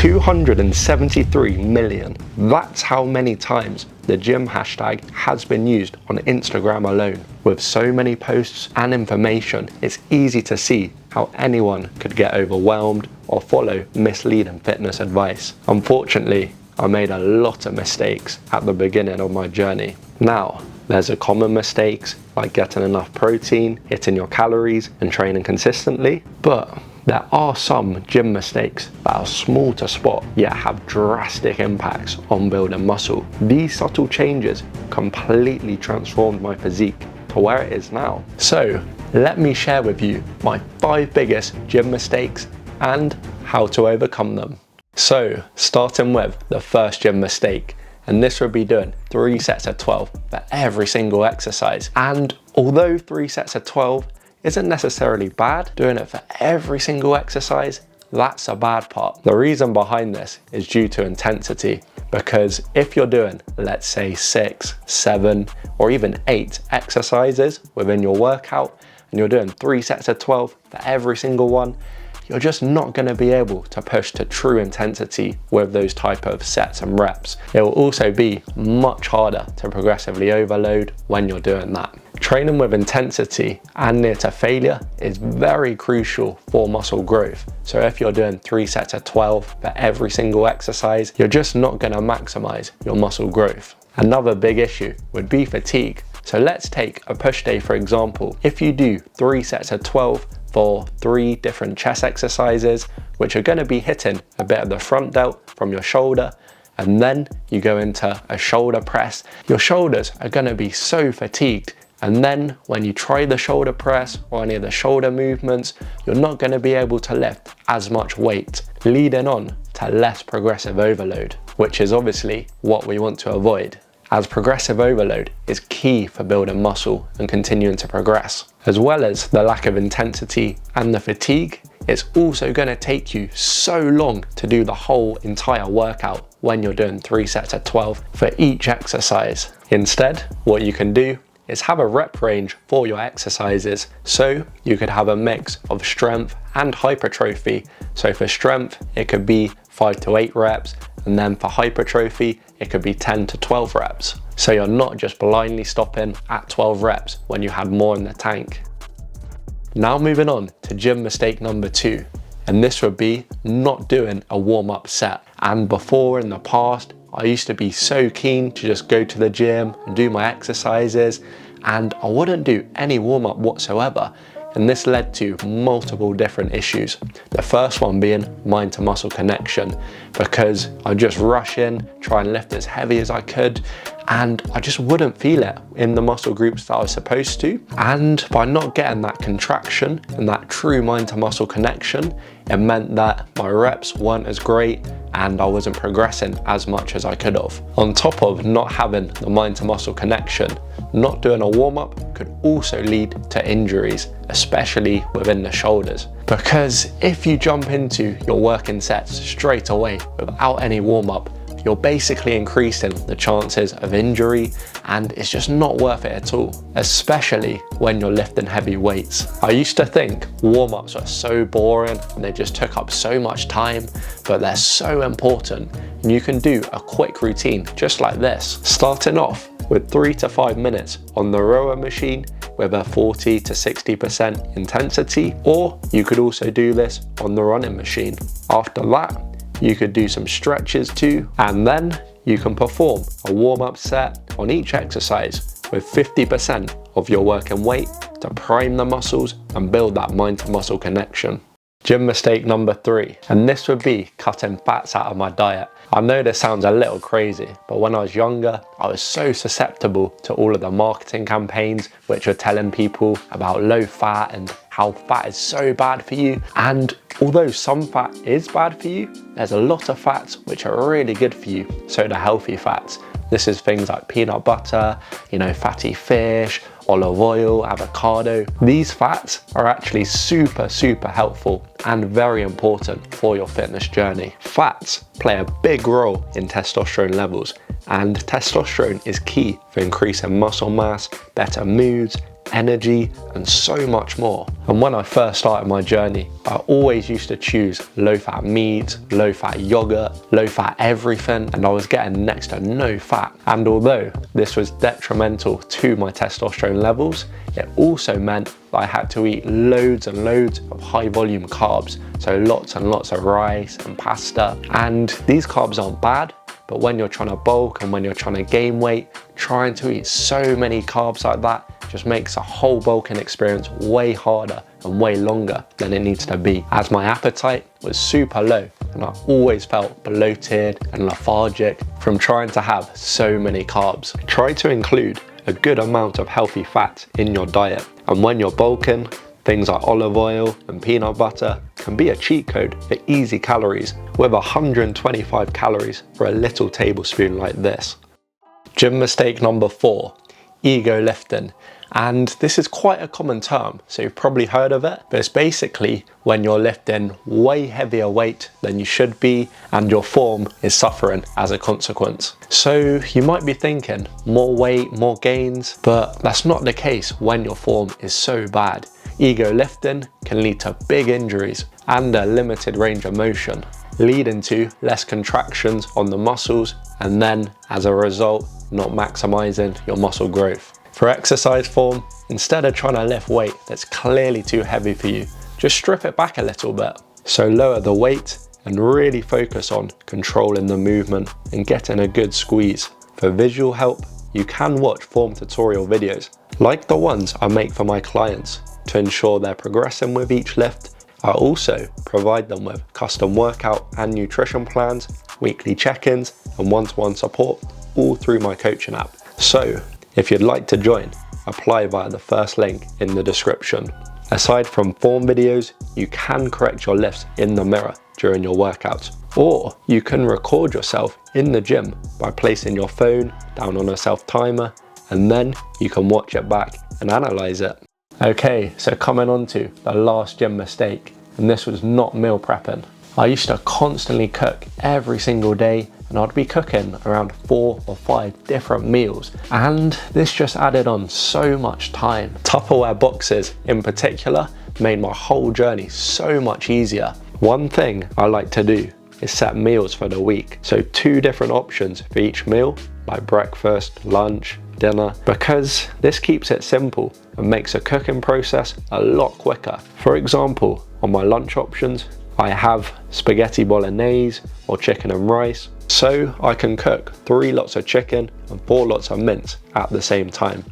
273 million. That's how many times the gym hashtag has been used on Instagram alone. With so many posts and information, it's easy to see how anyone could get overwhelmed or follow misleading fitness advice. Unfortunately, I made a lot of mistakes at the beginning of my journey. Now, there's a common mistakes like getting enough protein, hitting your calories and training consistently, but there are some gym mistakes that are small to spot yet have drastic impacts on building muscle. These subtle changes completely transformed my physique to where it is now. So let me share with you my 5 biggest gym mistakes and how to overcome them. So starting with the first gym mistake, and this would be doing 3 sets of 12 for every single exercise. And although 3 sets of 12 isn't necessarily bad, doing it for every single exercise, that's a bad part. The reason behind this is due to intensity, because if you're doing, let's say 6, 7, or even 8 exercises within your workout, and you're doing 3 sets of 12 for every single one, you're just not going to be able to push to true intensity with those type of sets and reps. It will also be much harder to progressively overload when you're doing that. Training with intensity and near to failure is very crucial for muscle growth. So if you're doing 3 sets of 12 for every single exercise, you're just not going to maximize your muscle growth. Another big issue would be fatigue. So let's take a push day for example. If you do 3 sets of 12 for 3 different chest exercises, which are going to be hitting a bit of the front delt from your shoulder, and then you go into a shoulder press, your shoulders are going to be so fatigued. And then when you try the shoulder press or any of the shoulder movements, you're not going to be able to lift as much weight, leading on to less progressive overload, which is obviously what we want to avoid, as progressive overload is key for building muscle and continuing to progress. As well as the lack of intensity and the fatigue, it's also going to take you so long to do the whole entire workout when you're doing 3 sets of 12 for each exercise. Instead, what you can do is have a rep range for your exercises. So you could have a mix of strength and hypertrophy. So for strength, it could be 5 to 8 reps. And then for hypertrophy, it could be 10 to 12 reps. So you're not just blindly stopping at 12 reps when you had more in the tank. Now moving on to gym mistake number 2. And this would be not doing a warm-up set. And before in the past, I used to be so keen to just go to the gym and do my exercises, and I wouldn't do any warm-up whatsoever. And this led to multiple different issues. The first one being mind to muscle connection, because I'd just rush in, try and lift as heavy as I could, and I just wouldn't feel it in the muscle groups that I was supposed to. And by not getting that contraction and that true mind to muscle connection, it meant that my reps weren't as great and I wasn't progressing as much as I could have. On top of not having the mind to muscle connection, not doing a warm-up could also lead to injuries, especially within the shoulders. Because if you jump into your working sets straight away without any warm-up, you're basically increasing the chances of injury, and it's just not worth it at all, especially when you're lifting heavy weights. I used to think warm-ups were so boring and they just took up so much time, but they're so important. And you can do a quick routine just like this, starting off with 3 to 5 minutes on the rower machine with a 40 to 60% intensity, or you could also do this on the running machine. After that, you could do some stretches too, and then you can perform a warm-up set on each exercise with 50% of your working weight to prime the muscles and build that mind to muscle connection. Gym mistake number 3, and this would be cutting fats out of my diet. I know this sounds a little crazy, but when I was younger, I was so susceptible to all of the marketing campaigns which are telling people about low fat and how fat is so bad for you. And although some fat is bad for you, there's a lot of fats which are really good for you. So the healthy fats. This is things like peanut butter, fatty fish, olive oil, avocado. These fats are actually super helpful and very important for your fitness journey. Fats play a big role in testosterone levels, and testosterone is key for increasing muscle mass, better moods, energy, and so much more. And when I first started my journey, I always used to choose low-fat meat, low-fat yogurt, low-fat everything, and I was getting next to no fat. And although this was detrimental to my testosterone levels, it also meant that I had to eat loads and loads of high volume carbs, so lots and lots of rice and pasta. And these carbs aren't bad, but when you're trying to bulk and when you're trying to gain weight, trying to eat so many carbs like that just makes a whole bulking experience way harder and way longer than it needs to be, as my appetite was super low and I always felt bloated and lethargic from trying to have so many carbs. Try to include a good amount of healthy fat in your diet, and when you're bulking, things like olive oil and peanut butter can be a cheat code for easy calories, with 125 calories for a little tablespoon like this. Gym mistake number 4, ego lifting. And this is quite a common term, so you've probably heard of it, but it's basically when you're lifting way heavier weight than you should be and your form is suffering as a consequence. So you might be thinking more weight, more gains, but that's not the case when your form is so bad. Ego lifting can lead to big injuries and a limited range of motion, leading to less contractions on the muscles, and then as a result, not maximizing your muscle growth. For exercise form, instead of trying to lift weight that's clearly too heavy for you, just strip it back a little bit. So lower the weight and really focus on controlling the movement and getting a good squeeze. For visual help, you can watch form tutorial videos, like the ones I make for my clients, to ensure they're progressing with each lift. I also provide them with custom workout and nutrition plans, weekly check-ins, and one-to-one support, all through my coaching app. So, if you'd like to join, apply via the first link in the description. Aside from form videos, you can correct your lifts in the mirror during your workouts, or you can record yourself in the gym by placing your phone down on a self-timer, and then you can watch it back and analyze it. Okay, so coming on to the last gym mistake, and this was not meal prepping. I used to constantly cook every single day, and I'd be cooking around 4 or 5 different meals, and this just added on so much time. Tupperware boxes in particular made my whole journey so much easier. One thing I like to do is set meals for the week, so 2 different options for each meal, like breakfast, lunch, dinner, because this keeps it simple and makes the cooking process a lot quicker. For example, on my lunch options, I have spaghetti bolognese or chicken and rice, so I can cook 3 lots of chicken and 4 lots of mince at the same time.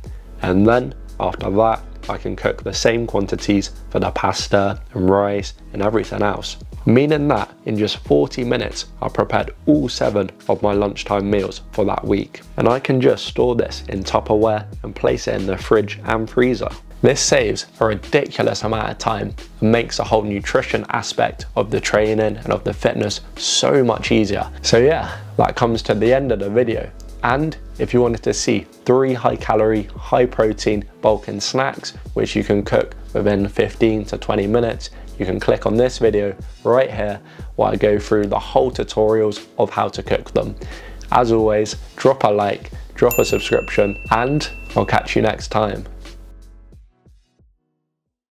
And then after that, I can cook the same quantities for the pasta and rice and everything else. Meaning that in just 40 minutes, I prepared all 7 of my lunchtime meals for that week. And I can just store this in Tupperware and place it in the fridge and freezer. This saves a ridiculous amount of time and makes the whole nutrition aspect of the training and of the fitness so much easier. So yeah, that comes to the end of the video. And if you wanted to see 3 high calorie, high protein bulking snacks, which you can cook within 15 to 20 minutes, you can click on this video right here while I go through the whole tutorials of how to cook them. As always, drop a like, drop a subscription, and I'll catch you next time.